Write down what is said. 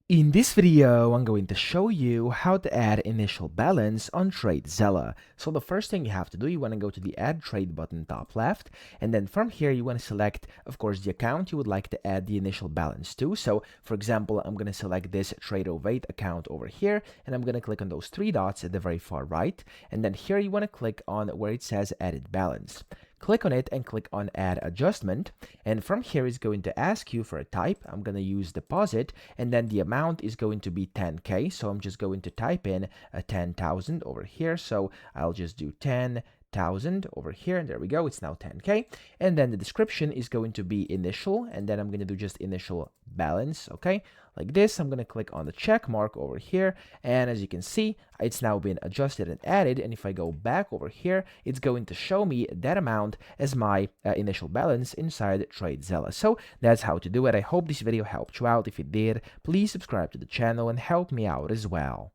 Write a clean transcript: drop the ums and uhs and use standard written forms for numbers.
In this video, I'm going to show you how to add initial balance on TradeZella. So the first thing you have to do, you want to go to the Add Trade button top left, and then from here you want to select, of course, the account you would like to add the initial balance to. So for example, I'm going to select this Trade08 account over here, and I'm going to click on those three dots at the very far right, and then here you want to click on where it says Added Balance. Click on it and click on Add Adjustment, and from here it's going to ask you for a type. I'm going to use deposit, and then the amount is going to be 10K, so I'm just going to type in 10,000 over here. So I'll just do 10,000 over here, and there we go, it's now 10K. And then the description is going to be initial, and then I'm going to do just initial balance, okay, like this. I'm going to click on the check mark over here, and as you can see, it's now been adjusted and added. And if I go back over here, it's going to show me that amount as my initial balance inside TradeZella. So that's how to do it. I hope this video helped you out. If it did, please subscribe to the channel and help me out as well.